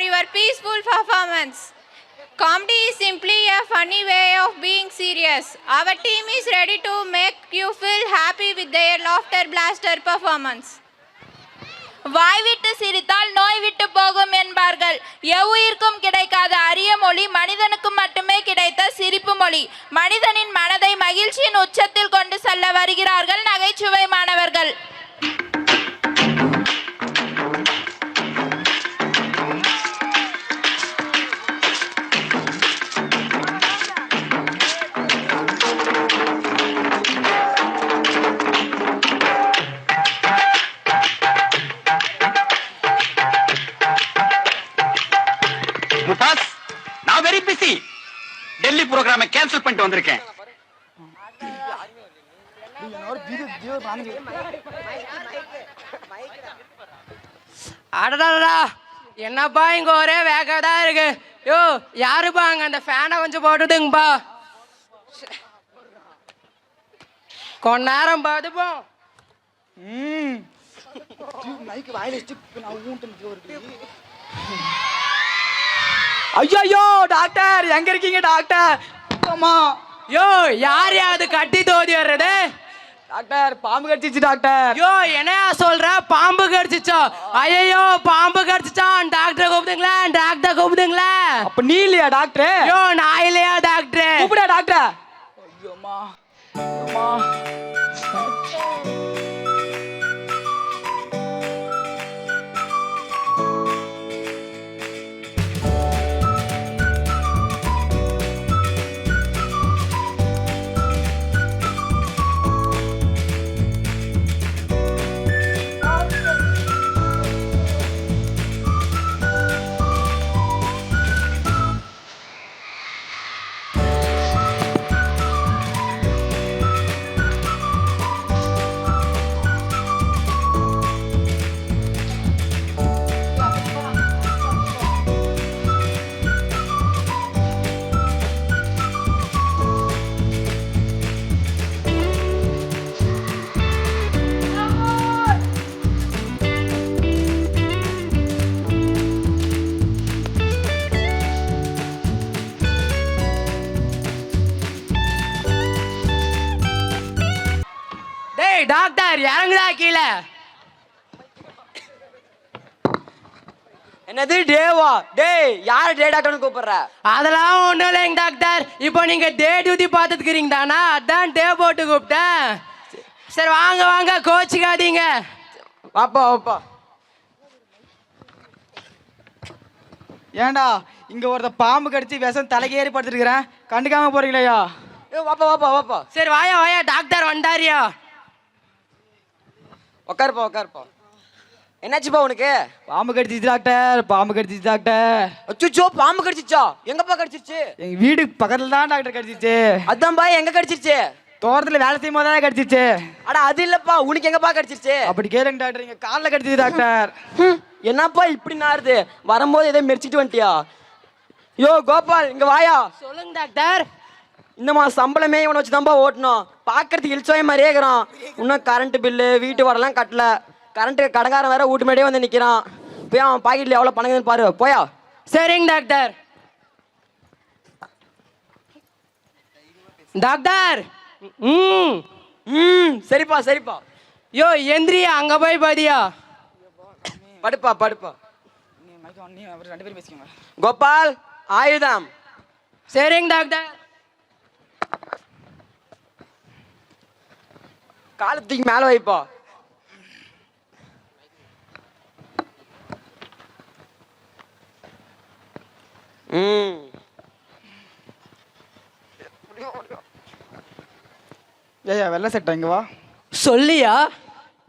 your peaceful performance. Comedy is simply a funny way of being serious. Our team is ready to make you feel happy with their laughter blaster performance. வாய் விட்டு சிரித்தால் நோய் விட்டு போகும் என்பார்கள். எவ்வுயிர்க்கும் கிடைக்காத அரிய மொழி மனிதனுக்கு மட்டுமே கிடைத்த சிரிப்பு மொழி. மனிதனின் மனதை மகிழ்ச்சியின் உச்சத்தில் கொண்டு செல்ல வருகிறார்கள் நகைச்சுவை மாணவர்கள். முபாஸ், நான் வெரி பிஸி. டெல்லி புரோகிராமை கேன்சல் பண்ணிட்டு வந்திருக்கேன். அடடா, என்னப்பா இங்க ஒரே வேகடா இருக்கு. யோ, யாருப்பா அங்க அந்த ஃபேனை கொஞ்சம் போட்டுடுங்கப்பா. கொஞ்ச நேரம் பாத்துப்போம். ஐயோ டாக்டர், எங்க இருக்கீங்க டாக்டர்? யோ, யார் அது கட்டி தோதி வர்றது? டாக்டர், பாம்பு கடிச்சிச்சு டாக்டர். யோ, என்னையா சொல்ற? பாம்பு கடிச்சிச்சா? ஐயோ, பாம்பு கடிச்சிச்சான். டாக்டரை கூப்பிடுங்களேன், டாக்டரை கூப்பிடுங்களேன். அப்ப நீ இல்லையா டாக்டர்? யோ, நான் இல்லையா டாக்டர்? கூப்பிடா டாக்டர். ஐயோமா, ஐயோமா. டாக்டர், இறங்குதா கீழே? என்னது டேவா? டேய், யார டே டாக்டர்னு கூப்பிடுற? அதெல்லாம் ஒண்ணும் இல்லைங்க டாக்டர். இப்போ நீங்க டே டியூட்டி பார்த்துக்கிறீங்க தானா, அதான் டே போட்டு கூப்பிட்டேன். சரி, வாங்க வாங்க, கோச்சிக்காதீங்க. வாப்பா வாப்பா. ஏண்டா இங்க ஒருத்த பாம்பு கடிச்சு விஷம் தலைக்கேறி படுத்துருக்கிறேன், கண்டுக்காம போறீங்களா? வாப்பா வாப்பா வாப்பா. சரி, வாயா வாயா, டாக்டர் வந்தாரியா? உட்காருப்பா உட்காருப்பா. என்னாச்சுப்பா உனக்கு? பாம்பு கடிச்சிச்சு டாக்டர், பாம்பு கடிச்சிச்சு டாக்டர். அச்சோ, பாம்பு கடிச்சிச்சா? எங்கப்பா கடிச்சிச்சு? எங்க வீடு பக்கத்துல தான் டாக்டர் கடிச்சிச்சு. அதான்பா, எங்க கடிச்சிருச்சு? தோட்டத்துல வேலை செய்யும் போது தான் கடிச்சிச்சு. அட அது இல்லப்பா, உனக்கு எங்கப்பா கடிச்சிருச்சு? அப்படி கேளுங்க டாக்டர், இங்க காலில் கடிச்சிச்சு டாக்டர். என்னப்பா இப்படி நாருது? வரும்போது எதை மெரிச்சிட்டு வந்துட்டியா? யோ கோபால், இங்க வாயா. சொல்லுங்க டாக்டர். இந்த மாதம் சம்பளமே இவனை வச்சு தான்ப்பா ஓட்டணும். பார்க்கறதுக்கு இழிச்சோய மாதிரியே இருக்கிறான். இன்னும் கரண்ட் பில்லு வீட்டு வரலாம் கட்டல. கரண்ட்டு கடைக்காரன் வேற வீட்டு மேடையே வந்து நிற்கிறான். போய் அவன் பாக்கெட்ல எவ்வளோ பணங்குதுன்னு பாரு, போயா. சரிங்க டாக்டர். டாக்டர். சரிப்பா சரிப்பா. யோ, எந்திரியா, அங்க போய் பாதியா. படுப்பா படுப்பா. ரெண்டு பேரும் பேசிக்கோங்க. கோபால், ஆயுதம். சரிங்க டாக்டர். காலத்துக்கு மேல வைப்பா. ஏயா வெள்ளை சட்டை இங்க வா. சொல்லியா?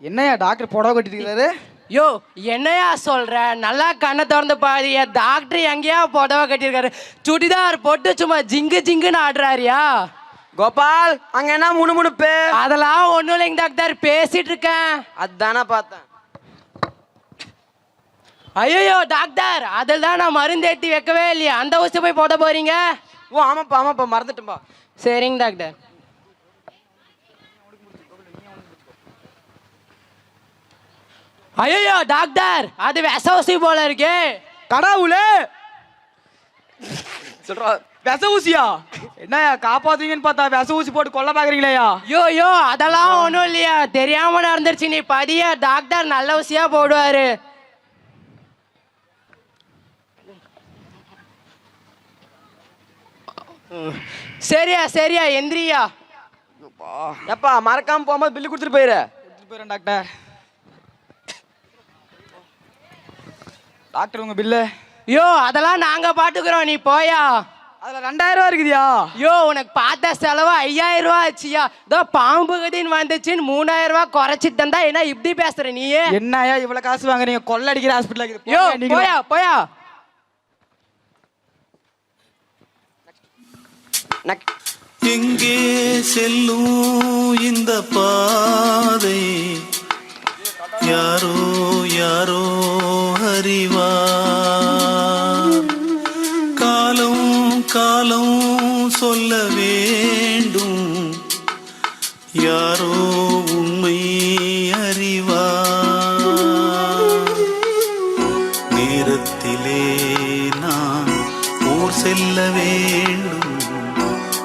என்னையா டாக்டர் புடவை கட்டிட்டு இருக்காரு? யோ, என்னையா சொல்ற? நல்லா கண்ணை திறந்து பாதியா. டாக்டர் எங்கேயா புடவை கட்டியிருக்காரு? சுடிதார் போட்டு சும்மா ஜிங்கு ஜிங்குன்னு ஆடுறாரியா? கோபால், அங்க என்ன முணுமுணுப்பு? அதெல்லாம் ஒண்ணும் இல்லைங்க டாக்டர், பேசிட்டு இருக்கேன். அதானே பார்த்தேன். ஐயோ டாக்டர், அதில் தான் நான் மருந்து ஏற்றி வைக்கவே இல்லையா. அந்த ஊசி போய் போட போறீங்க? ஓ ஆமாப்பா ஆமாப்பா, மறந்துட்டேன்பா. சரிங்க டாக்டர். ஐயோ டாக்டர், அது விஷ ஊசி போல இருக்கு. கடவுளே சொல்றா விச ஊசியா என்னயா காப்பாத்தீங்கன்னு பார்த்தா விச ஊசி போட்டு கொல்ல பாக்குறீங்களேயா யோ அதெல்லாம் ஒன்றும் இல்லையா, தெரியாம நடந்துருச்சு. நீ படியா, டாக்டர் நல்ல ஊசியா போடுவாரு. சரியா எந்திரியா. எப்பா மறக்காம போகும்போது பில்லு கொடுத்துட்டு போயிடுறேன் டாக்டர். டாக்டர் உங்க பில்லு. யோ அதெல்லாம் நாங்க பாட்டுக்கிறோம், நீ போயா. அதுல 2000 ரூபா இருக்குதியா? யோ உனக்கு பார்த்த செலவு 5000 ரூபா ஆச்சியா. இதோ பாம்பு கதின்னு வந்துச்சுன்னு 3000 ரூபா குறைச்சிட்டு தந்தா என்ன இப்படி பேசுற நீ? என்னயா இவ்வளவு காசு வாங்குறீங்க? கொள்ள அடிக்கிற ஹாஸ்பிட்டல். யோ போயா. எங்கே செல்லும் இந்த பாதை யாரோ அறிவார். காலம் சொல்ல வேண்டும், யாரோ உண்மை அறிவார். நேரத்திலே நான் ஊர் செல்ல வேண்டும்,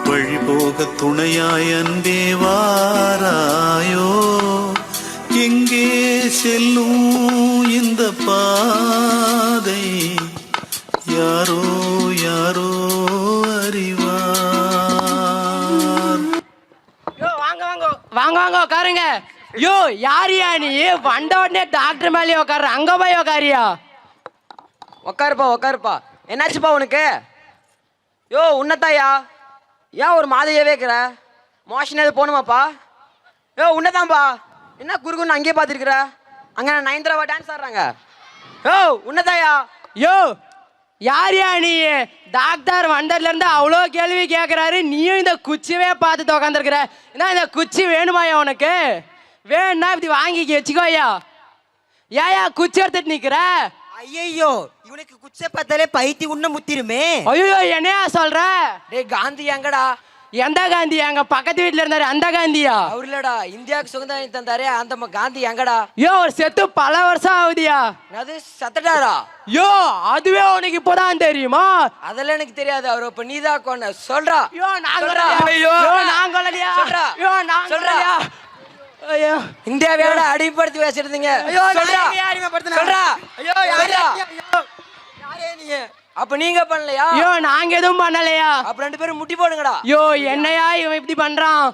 வழி போக துணையாய் அன்பே வாராயோ. எங்கே செல்லும் இந்த பாதை யாரோ அறிவார். யோ வாங்க உட்காருங்க. யோ யாரியா நீ? வந்த உடனே டாக்டர் மேலே உட்காரு, அங்க போய் உட்காரியா. உட்காருப்பா. என்னாச்சுப்பா உனக்கு? யோ உன்னதாயா, ஏன் ஒரு மாதிரியாவே இருக்கிற? மோஷன் எது போகணுமாப்பா? யோ உன்னதான்பா, என்ன குறுகுன்னு அங்கேயே பார்த்துருக்குற? அங்கே நயன்தாராவா டான்ஸ் ஆடுறாங்க. யோ உன்னதாயா. யோ யாரியா நீ? டாக்டர் வந்ததுல இருந்து அவ்வளோ கேள்வி கேட்குறாரு, நீயும் இந்த குச்சியவே பார்த்துட்டு உட்காந்துருக்குற. என்ன இந்த குச்சி வேணுமாயா உனக்கு? வேணும்னா இப்படி வாங்கி வச்சுக்கோயா. ஏயா குச்சி எடுத்துட்டு நிக்கிற? ஐயோ இவனுக்கு குச்சை பார்த்தாலே பைத்தி உன்ன முத்திருமே. ஐயோ என்னையா சொல்ற? டேய் காந்தி எங்கடா? எந்த காந்தி? எங்க பக்கத்து வீட்டுல இருந்தாரு அந்த காந்தியா? அவர் இல்லடா, இந்தியாவுக்கு சுதந்திரம் தந்தாரே அந்த காந்தி எங்கடா? யோ ஒரு செத்து பல வருஷம் ஆகுதியா. அது சத்தடாரா? யோ அதுவே உனக்கு இப்போதான் தெரியுமா? அதெல்லாம் எனக்கு தெரியாது. அவர் இப்ப நீதான் கொண்ட சொல்றா. யோ நான் சொல்றா. யோ நான் கொல்லலையா? சொல்றா. யோ நான் கொல்லலையா? ஐயோ இந்தியாவோட அடிப்படுத்தி பேசிருந்தீங்க. சொல்றா. சொல்றா. யாரே நீங்க? அப்ப நீங்க பண்ணலையா? யோ நாங்க எதுவும் பண்ணலையா. அப்ப 2 பேரும் முட்டி போடுங்கடா. யோ என்னையா இவன் இப்படி பண்றான்?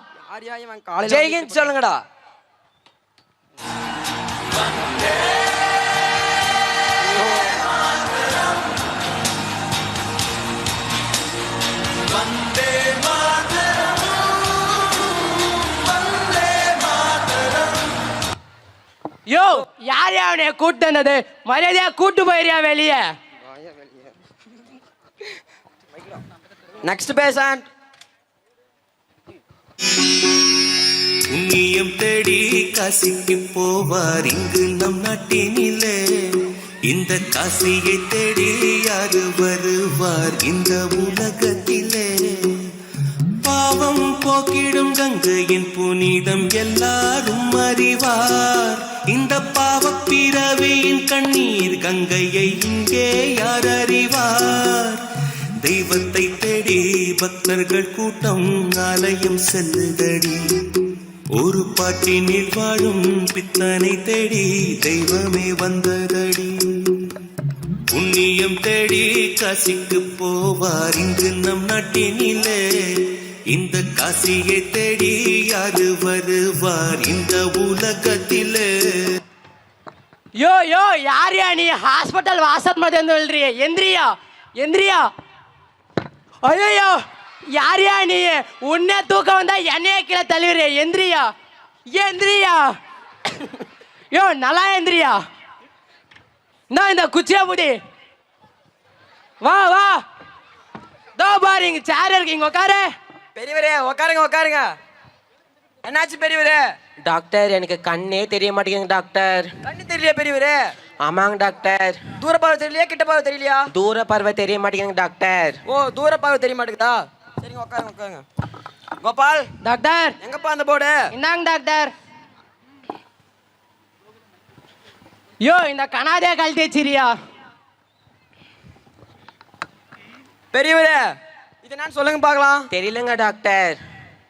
ஜெய்ஹிந்த் சொல்லுங்கடா. யோ யார் அவனைய கூட்டு வந்தது? மரியாதையா கூட்டு போயிரியா வெளியே. Next patient. புண்ணியம் தேடி காசிக்கு போவார் இங்கு நம் நாட்டினிலே. இந்த காசியை தேடி யாரு வருவார் இந்த உலகத்திலே? பாவம் போக்கிடும் கங்கையின் புனிதம் எல்லாரும் அறிவார். இந்த பாவப் பிறவியின் கண்ணீர் கங்கையை இங்கே யார் அறிவார்? தெய்வத்தை தேடி பக்தர்கள் கூட்டம் ஆலயம் செல்லுதடி. ஒரு பாட்டினில் வாழும் பித்தனை தேடி தெய்வமே வந்ததடி. புண்ணியம் தேடி காசிக்கு போவார் இங்கு நம் நாட்டினிலே. இந்த காசியை தேடி யாரு வருவார் இந்த உலகத்திலே? யோ யாரியா நீ? ஹாஸ்பிட்டல் வாசல் மாதிரி வந்து சொல்றிய. எந்திரியா. ஐயோ யாரியா நீ? உன்னை தூக்கம் வந்தா என்னைய கீழே தள்ளிடுறிய. எந்திரியா. யோ நல்லா எந்திரியா. நான் இந்த குச்சியா புடி. வா தோ பாரு இங்க சேர் இருக்கு, இங்க உட்காரு. பெரியவரே உட்காருங்க. என்னாச்சு பெரியவரே? டாக்டர் எனக்கு கண்ணே தெரிய மாட்டேங்குது டாக்டர். கண்ணு தெரியலையா பெரியவரே? ஆமாங்க டாக்டர். தூர பார்வை தெரியலையா கிட்ட பார்வை தெரியலையா? தூர பார்வை தெரிய மாட்டேங்குது டாக்டர். ஓ தூர பார்வை தெரிய மாட்டேங்குதா? சரிங்க உட்காருங்க. கோபால் டாக்டர் எங்கப்பா அந்த போர்டு? இந்தாங்க டாக்டர். யோ இந்த கனாதே கழட்டி வச்சிரியா. பெரியவரே இது என்னன்னு சொல்லுங்க பார்க்கலாம். தெரியலங்க டாக்டர்.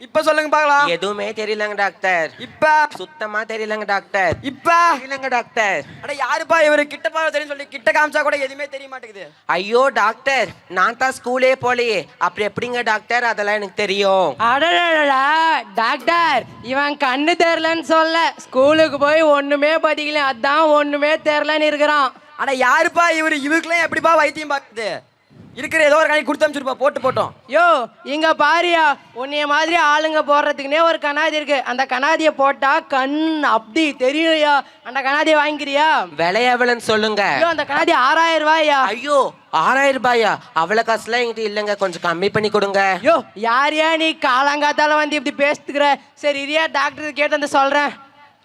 இப்ப சொல்லுங்க பார்க்கலாம். எதுவுமே தெரியலங்க டாக்டர். இப்ப சுத்தமா தெரியலங்க டாக்டர். இப்ப தெரியலங்க டாக்டர். அட யாருப்பா இவரு கிட்ட பார்வை தெரியும் சொல்லி கிட்ட காமிச்சா கூட எதுவுமே தெரிய மாட்டேங்குது. ஐயோ டாக்டர், நான் தான் ஸ்கூலே போலையே, அப்புறம் எப்படிங்க டாக்டர் அதெல்லாம் எனக்கு தெரியும்? அடடா டாக்டர், இவன் கண்ணு தெரிலன்னு சொல்ல, ஸ்கூலுக்கு போய் ஒண்ணுமே பதிக்கல, அதான் ஒண்ணுமே தெரிலன்னு இருக்கிறான். அட யாருப்பா இவரு? இவருக்குலாம் எப்படிப்பா வைத்தியம் பார்க்குது? இருக்கிற ஏதோ ஒரு கணக்கு கொடுத்து அனுப்பிச்சிருப்பா, போட்டோம். யோ இங்க பாரியா, உன்னைய மாதிரி ஆளுங்க போடுறதுக்குனே ஒரு கண்ணாடி இருக்கு. அந்த கண்ணாடியை போட்டா கண் அப்படி தெரியும்யா. அந்த கண்ணாடியை வாங்கிக்கிறியா? விலை எவ்வளவுன்னு சொல்லுங்க. ஐயோ அந்த கண்ணாடி 6000 ரூபாயா. ஐயோ 6000 ரூபாயா? அவ்வளவு காசுலாம் என்கிட்ட இல்லைங்க, கொஞ்சம் கம்மி பண்ணி கொடுங்க. யோ யாரையா நீ காலங்காத்தால வந்து இப்படி பேசிட்டுக்கிற? சரி இதையா டாக்டர் கேட்டு வந்து சொல்றேன்.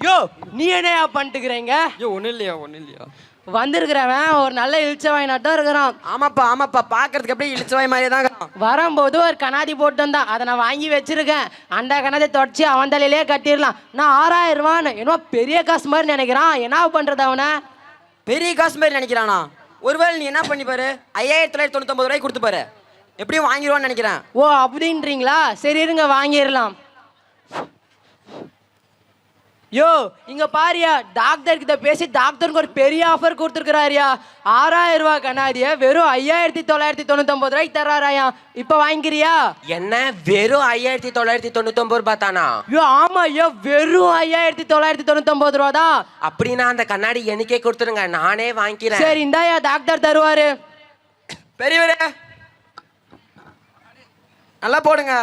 யோ நீ என்னையா பண்ணிட்டுக்கிறீங்க? ஐயோ ஒன்றும் இல்லையா வந்திருக்கிறவன் ஒரு நல்ல இழிச்சவாய் நட்டம் இருக்கிறான். ஆமாப்பா பாக்குறதுக்கு அப்படியே இழிச்சவாய் மாதிரியே தான். வரும்போது ஒரு கண்ணாடி போட்டு வந்தான், அதை நான் வாங்கி வச்சிருக்கேன். அந்த கண்ணாடி தொடச்சி அவன் தலையிலே கட்டிடலாம். நான் 6000 ரூபான்னு என்னவோ பெரிய காசு மாதிரி நினைக்கிறான். என்ன பண்றது அவனை? பெரிய காசு மாதிரி நினைக்கிறானா? ஒருவேளை நீ என்ன பண்ணி பாரு, 5999 ரூபாய்க்கு கொடுத்து பாரு, எப்படியும் வாங்கிடுவான்னு நினைக்கிறேன். ஓ அப்படின்றீங்களா? சரி இருங்க வாங்கிடலாம். யோ இங்க பாரியா, டாக்டர் கிட்ட பேசி டாக்டருக்கு ஒரு பெரிய ஆஃபர் கொடுத்துருக்காரியா. 6000 ரூபாய் கண்ணாடிய வெறும் 5999 ரூபாய்க்கு தர்றாராயா. இப்ப வாங்கிக்கிறியா? என்ன வெறும் 5999 ரூபாய் தானா? யோ ஆமா ஐயோ, வெறும் 5999 ரூபா தான். அப்படின்னா அந்த கண்ணாடி எனக்கே கொடுத்துருங்க, நானே வாங்கிக்கிறேன். சரி இந்தாயா டாக்டர் தருவாரு. பெரியவரே நல்லா போடுங்க.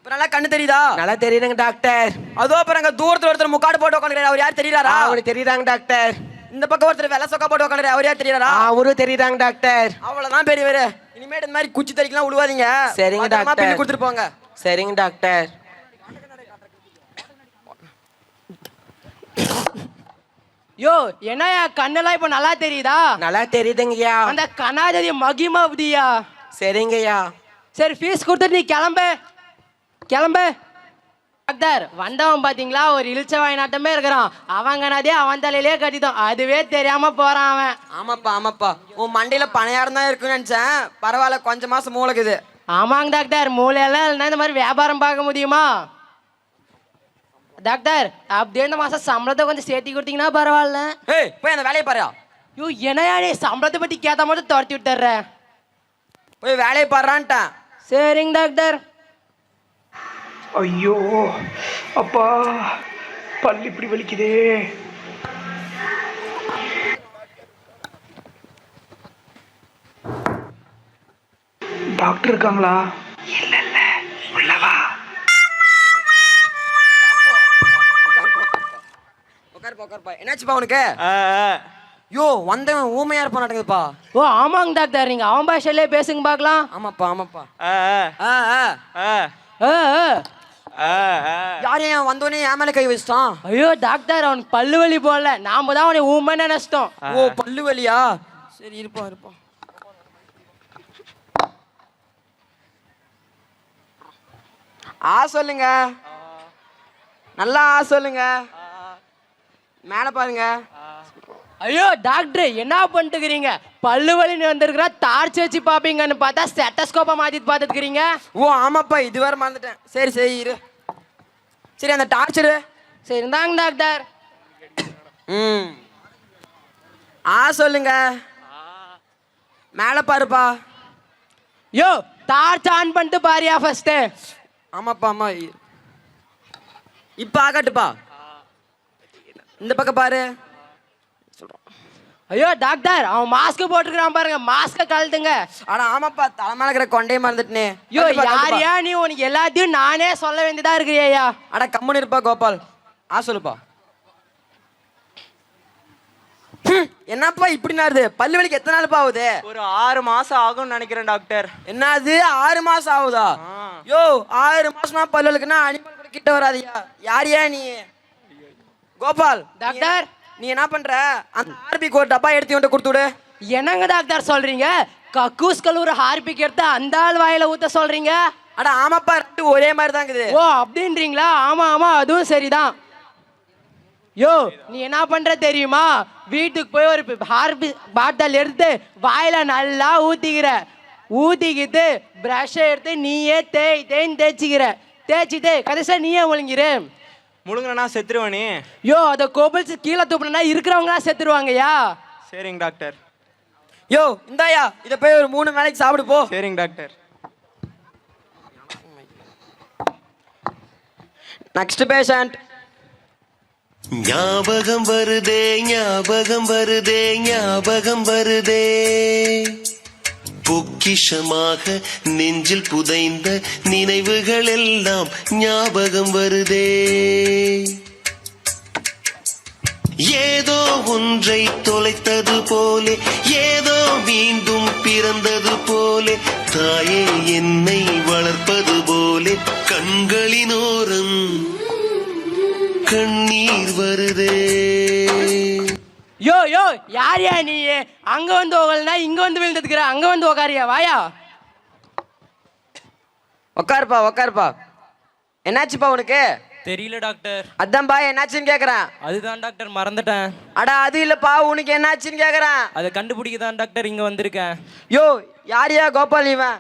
இப்ப நல்லா கண்ணு தெரியுதா? நல்லா தெரியுதுங்க டாக்டர். அதோ பாருங்க, தூரத்துல ஒருத்தர் முக்காடு போட்டு உட்காந்துருக்காரு, அவர் யார் தெரியுறாரா? அவனுக்கு தெரியுதாங்க டாக்டர். இந்த பக்கம் ஒருத்தர் வெள்ளை சொக்கா போட்டு உட்காந்துருக்காரு, அவர் யார் தெரியுறாரா? அவரும் தெரியுதாங்க டாக்டர். அவ்வளவுதான் பெரியவரே, இனிமேட்டு இந்த மாதிரி குச்சி தறிக்கலாம் விழுவாதீங்க. சரிங்க டாக்டர். பில்லு கொடுத்துட்டு போங்க. சரிங்க டாக்டர். யோ என்னயா கண்ணெல்லாம் இப்ப நல்லா தெரியுதா? நல்லா தெரியுதுங்கய்யா. அந்த கண்ணாடி மகிமா அப்படியா? சரிங்கய்யா. சரி ஃபீஸ் கொடுத்துட்டு நீ கிளம்பு. டாக்டர் வந்தவன் பாத்தீங்களா, ஒரு இழிச்சவாய் நாட்டமே இருக்கிறான். அவன் கண்ணாடியே அவன் தலையிலே கட்டிட்டோம், அதுவே தெரியாம போறான் அவன். ஆமாப்பா உன் மண்டையில பணையாரம் தான் இருக்குன்னு நினைச்சேன். பரவாயில்ல, கொஞ்சம் மாசம் மூளைக்குது. ஆமாங்க டாக்டர், மூளையெல்லாம் இல்லைன்னா இந்த மாதிரி வியாபாரம் பார்க்க முடியுமா டாக்டர்? அப்படியே இந்த மாசம் சம்பளத்தை கொஞ்சம் சேர்த்தி கொடுத்தீங்கன்னா பரவாயில்ல. ஏய் போய் அந்த வேலையை பாரு. யோ என்னையா நீ சம்பளத்தை பத்தி கேட்ட மட்டும் துரத்தி விட்டுற. போய் வேலையை பாடுறான்ட்டேன். சரிங்க டாக்டர். ஐயோ அப்பா, பல்லு இப்படி வலிக்குதே. டாக்டர் இருக்காங்களா? இல்ல உள்ளவா. உட்காருப்பா. என்னாச்சுப்பா உனக்கு? யோ வந்தவன் ஊமையா இருப்பான்னுப்பா. ஓ ஆமாங்க டாக்டர், நீங்க அவன் பாஷையிலே பேசுங்க பார்க்கலாம். ஆமாப்பா. யார் ஏன் வந்தோடனே என் மேல கை வச்சிட்டான்? ஐயோ டாக்டர், அவனுக்கு பல்லு வலி போடல, நாம தான் அவனை ஊமை நினைச்சிட்டோம். ஓ பல்லு வலியா? சரி இருப்பா. சொல்லுங்க, நல்லா சொல்லுங்க. மேல பாருங்க. ஐயோ டாக்டர் என்ன பண்ணிட்டுக்கிறீங்க? பல்லு வலின்னு வந்திருக்கிறா, டார்ச் வச்சு பாப்பீங்கன்னு பார்த்தா ஸ்டெட்டஸ்கோப்பை மாத்திட்டு பார்த்துக்கிறீங்க. ஓ ஆமாப்பா, இது வேற மறந்துட்டேன். சரி இரு. சரி அந்த டார்ச்சரு. சரி இருந்தாங்க டாக்டர். சொல்லுங்க. மேல பாருப்பா. யோ டார்ச் ஆன் பண்ணிட்டு பாரியா ஃபர்ஸ்ட். ஆமா. இப்ப ஆகட்டுப்பா. இந்த பக்கம் பாரு. ஐயோ டாக்டர், அவன் மாஸ்க் போட்டுக்கிறான் பாருங்க, மாஸ்க கழட்டுங்க. ஆனா ஆமாப்பா, தலைமையில இருக்கிற கொண்டையை மறந்துட்டனே. ஐயோ யாரையா நீ? உனக்கு எல்லாத்தையும் நானே சொல்ல வேண்டியதா இருக்கிறியா? அட கம்முன்னு இருப்பா கோபால். சொல்லுப்பா. என்னப்பா இப்படி நாருது? பல்லு வலிக்கு எத்தனை நாள் ஆகுது? ஒரு 6 மாசம் ஆகும்னு நினைக்கிறேன் டாக்டர். என்னது 6 மாசம் ஆகுதா? யோ 6 மாசமா பல்லு வலிக்குன்னா அனிமல் கூட கிட்ட வராதியா. யாரியா நீ? கோபால் டாக்டர் நீ என்ன பண்ற? அந்த ஹார்பிக் ஒரு டப்பா எடுத்து வந்து கொடுத்து விடு. என்னங்க டாக்டர் சொல்றீங்க? கக்கூஸ் கல்லூரி ஹார்பிக் எடுத்து அந்த ஆள் வாயில ஊத்த சொல்றீங்க? அட ஆமாப்பா, ரெண்டு ஒரே மாதிரி தான் இருக்குது. ஓ அப்படின்றீங்களா? ஆமா அதுவும் சரிதான். யோ நீ என்ன பண்ற தெரியுமா? வீட்டுக்கு போய் ஒரு ஹார்பிக் பாட்டில் எடுத்து வாயில நல்லா ஊத்திக்கிற. ஊதிக்கிட்டு ப்ரஷ்ஷை எடுத்து நீயே தேய்ன்னு தேய்ச்சிட்டு கடைசியாக நீயே முழுங்கிரு. முழுங்கனா செத்துருவானே. யோ அதை கோபிள்ஸ் கீழே தூப்புனா இருக்கிறவங்களாம் செத்துருவாங்கய்யா. சரிங்க டாக்டர். யோ இந்தாயா இதை போய் ஒரு 3 வேளைக்கு சாப்பிடு போ. சரிங்க டாக்டர். Next patient. ஞாபகம் வருதே ஞாபகம் வருதே ஞாபகம் வருதே, பொக்கிஷமாக நெஞ்சில் புதைந்த நினைவுகள் எல்லாம் ஞாபகம் வருதே. ஏதோ ஒன்றை தொலைத்தது போலே, ஏதோ மீண்டும் பிறந்தது போலே, தாயே என்னை வளர்ப்பது போலே கண்களினோரம் கண்ணீர் வருதே. யோ யோ யாரையா நீ? அங்க வந்து உகல்னா இங்க வந்து விழுந்துக்கிற, அங்க வந்து உக்காரியா, வாயா. உக்காருப்பா. என்னாச்சுப்பா உனக்கு? தெரியல டாக்டர். அதான்பா என்னாச்சுன்னு கேக்குறேன். அதுதான் டாக்டர் மறந்துட்டேன். அடா அது இல்லப்பா உனக்கு என்னாச்சுன்னு கேக்குறேன். அதை கண்டுபிடிக்க தான் டாக்டர் இங்க வந்திருக்கேன். யோ யாரியா கோபால் இவன்?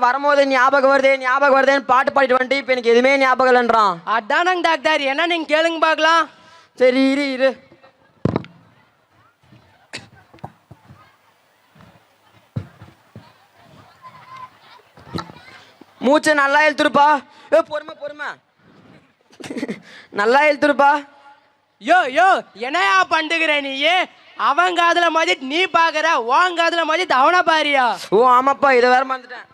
வரும்போது ஞாபகம் வருதேன்னு பாட்டு பாடிட்டு வந்துட்டு இப்போ எனக்கு எதுவுமே ஞாபகம் இல்லைன்றான். அதானங்க டாக்டர், என்ன நீங்க கேளுங்க பார்க்கலாம். சரி இரு. மூச்சை நல்லா இழுத்துருப்பா. பொறுமை நல்லா இழுத்துருப்பா. யோ என்னையா பண்ணுகிற நீ? அவன் காதுல மாதிரி நீ பாக்குற, உன் காதுல மாதிரி அவனை பாரியா? ஓ ஆமாப்பா, இதை வேற மறந்துட்டேன்.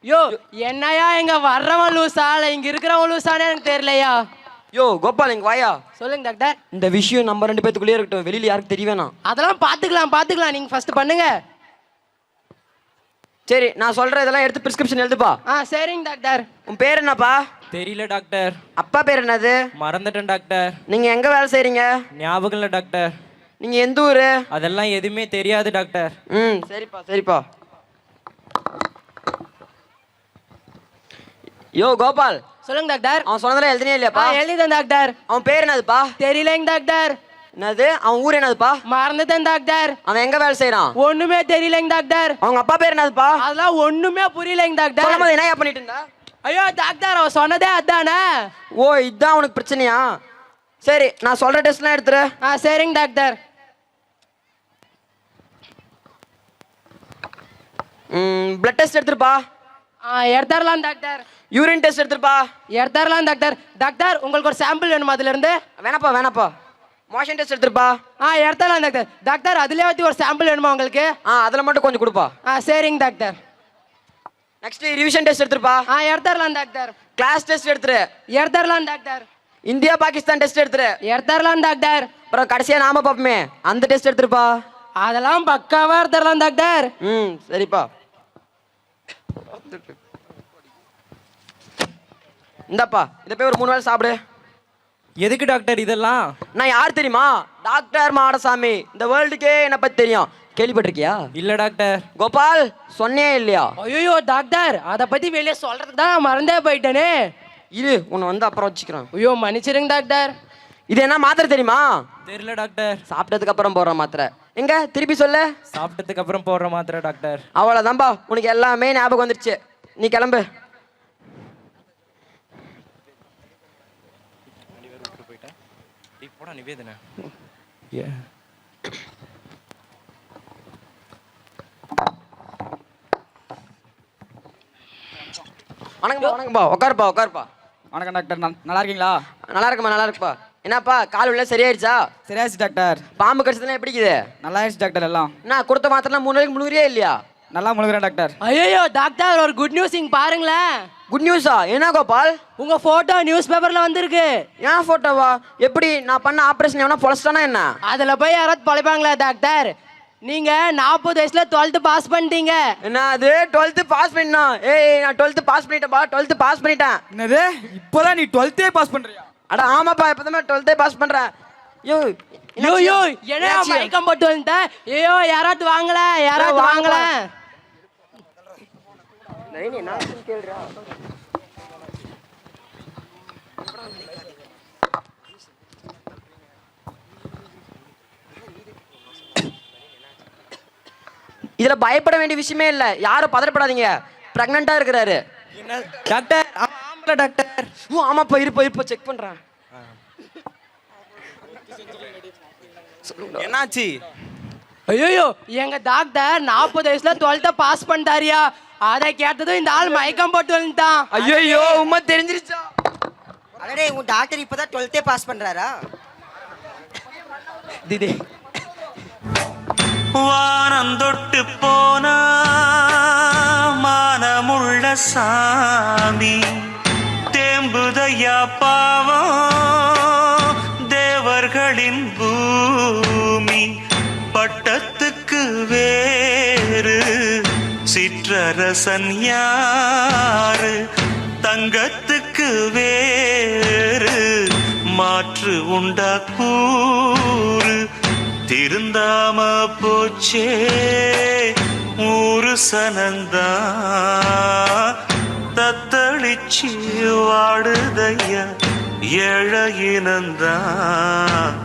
யோ என்னையா இங்க வர்றவன் லூசா இல்ல இங்க இருக்கிறவன் லூசானே எனக்கு தெரியலையா. யோ கோபால் இங்க வாயா. சொல்லுங்க டாக்டர். இந்த விஷயம் நம்ம 2 பேத்துக்குள்ளேயே இருக்கட்டும், வெளியில யாருக்கு தெரிய வேணாம். அதெல்லாம் பாத்துக்கலாம், நீங்க ஃபர்ஸ்ட் பண்ணுங்க. சரி நான் சொல்ற இதெல்லாம் எடுத்து பிரிஸ்கிரிப்ஷன் எழுதுப்பா. சரிங்க டாக்டர். உன் பேர் என்னப்பா? தெரியல டாக்டர். அப்பா பேர் என்னது? மறந்துட்டேன் டாக்டர். நீங்க எங்க வேலை செய்றீங்க? ஞாபகம் இல்லை டாக்டர். நீங்க எந்த ஊரு? அதெல்லாம் எதுவுமே தெரியாது டாக்டர். சரிப்பா. யோ கோபால். சொல்லுங்க டாக்டர். அவன் சொன்னதெல்லாம் எழுதினே இல்லையாப்பா? எழுதிட்டேன் டாக்டர். அவன் பேர் என்னதுப்பா? தெரியலங்க டாக்டர். என்னது? அவன் ஊர் என்னதுப்பா? மறந்துட்டேன் டாக்டர். அவன் எங்க வேலை செய்யறான்? ஒண்ணுமே தெரியலங்க டாக்டர். அவங்க அப்பா பேர் என்னதுப்பா? அதெல்லாம் ஒண்ணுமே புரியலங்க டாக்டர். சொல்லும்போது என்ன பண்ணிட்டு இருந்தா? ஐயோ டாக்டர் அவன் சொன்னதே அதானே. ஓ இதான் உனக்கு பிரச்சனையா? சரி நான் சொல்ற டெஸ்ட்லாம் எடுத்துரு. சரிங்க டாக்டர். பிளட் டெஸ்ட் எடுத்துருப்பா. எடுத்துடலாம் டாக்டர். யூரின் டெஸ்ட் எடுத்துருப்பா. எடுத்துடலாம் டாக்டர். டாக்டர் உங்களுக்கு ஒரு சாம்பிள் வேணுமா அதுல இருந்து? வேணாப்பா. மோஷன் டெஸ்ட் எடுத்துருப்பா. எடுத்துடலாம் டாக்டர். டாக்டர் அதுலயே வச்சு ஒரு சாம்பிள் வேணுமா உங்களுக்கு? அதுல மட்டும் கொஞ்சம் கொடுப்பா. சரிங்க டாக்டர். நெக்ஸ்ட் ரிவிஷன் டெஸ்ட் எடுத்துருப்பா. எடுத்துடலாம் டாக்டர். கிளாஸ் டெஸ்ட் எடுத்துரு. எடுத்துடலாம் டாக்டர். இந்தியா பாகிஸ்தான் டெஸ்ட் எடுத்துரு. எடுத்துடலாம் டாக்டர். அப்புறம் கடைசியா நாம பாப்போமே அந்த டெஸ்ட் எடுத்துருப்பா. அதெல்லாம் பக்காவா எடுத்துடலாம் டாக்டர். சரிப்பா. இந்தாப்பா இதை போய் ஒரு 3 வேளை சாப்பிடு. எதுக்கு டாக்டர் இதெல்லாம்? நான் யார் தெரியுமா? டாக்டர் மாடசாமி. இந்த வேர்ல்டுக்கே என்னை பத்தி தெரியும். கேள்விப்பட்டிருக்கியா? இல்ல டாக்டர். கோபால் சொன்னே இல்லையா? ஐயோ டாக்டர் அதை பத்தி வெளியே சொல்றதுக்கு தான் மறந்தே போயிட்டேனே. இரு உன்னை அப்புறம் வச்சுக்கிறேன். ஐயோ மன்னிச்சிருங்க டாக்டர். இது என்ன மாத்திரை தெரியுமா? தெரியல டாக்டர். சாப்பிட்டதுக்கு அப்புறம் போடுற மாத்திரை. எங்க திருப்பி சொல்ல? சாப்பிட்டதுக்கு அப்புறம் போடுற மாத்திரை டாக்டர். அவ்வளவுதான்பா, உனக்கு எல்லாமே ஞாபகம் வந்துருச்சு. நீ கிளம்பு. நிவேதனா வணக்கம்பா. உட்காருப்பா. வணக்கம் டாக்டர். நல்லா இருக்கீங்களா? நல்லா இருக்குப்பா. என்னப்பா கால் உள்ள சரியாயிடுச்சா? சரியாச்சு டாக்டர். பாம்பு கடிச்சதுலாம் எப்படி இருக்குது? நல்லா ஆயிடுச்சு டாக்டர். எல்லாம் நான் கொடுத்த மாத்திரம் 3 நாளைக்கு முழுகிறியா இல்லையா? நல்லா முழுகிறேன் டாக்டர். ஐயோ டாக்டர் ஒரு குட் நியூஸ் இங்க பாருங்களேன். குட் நியூஸா? என்ன கோபால்? உங்க போட்டோ நியூஸ் பேப்பர்ல வந்திருக்கு. ஏன் போட்டோவா? எப்படி நான் பண்ண ஆபரேஷன் எவனா பொழைச்சிட்டானா என்ன? அதுல போய் யாராவது பொழைப்பாங்களா டாக்டர்? நீங்க 40 வயசுல 12th பாஸ் பண்ணிட்டீங்க. என்ன அது 12th பாஸ் பண்ணா? நான் 12th பாஸ் பண்ணிட்டேன்பா. 12th பாஸ் பண்ணிட்டேன். என்னது இப்போதான் நீ 12th பாஸ் பண்றியா? அட ஆமாப்பா, இப்பதான் 12th பாஸ் பண்றேன். யோ என்ன மயக்கம் போட்டு வந்துட்ட? ஐயோ யாராவது வாங்கல. இதுல பயப்பட வேண்டிய விஷயமே இல்ல, யாரும் பதறப்படாதீங்க. பிரெக்னண்டா இருக்கிறாரு. என்ன டாக்டர்? ஆமாம் டாக்டர். ஓ ஆமாப்பா, இருப்பா செக் பண்றேன். என்னாச்சு? ஐயோ எங்க டாக்டர் 40 வயசுல 12th பாஸ் பண்ணிட்டாரியா. அதை கேட்டதும் இந்த ஆள் மயக்கம் போட்டு வந்துட்டான். ஐயோ உண்மை தெரிஞ்சிருச்சா? அடடே உன் டாக்டர் இப்பதான் 12th பாஸ் பண்றாரா? திதி வானந்தொட்டு போனா மானமுள்ள சாமி தேம்புதையா பாவம் தேவர்களின் பூமி. பட்டத்துக்கு வேறு சிற்றரசன் யாரு, தங்கத்துக்கு வேறு மாற்று உண்டா கூறு. திருந்தாம போச்சே ஊரு சனந்தா தத்தளிச்சு வாடுதையா ஏழ இனந்தான்.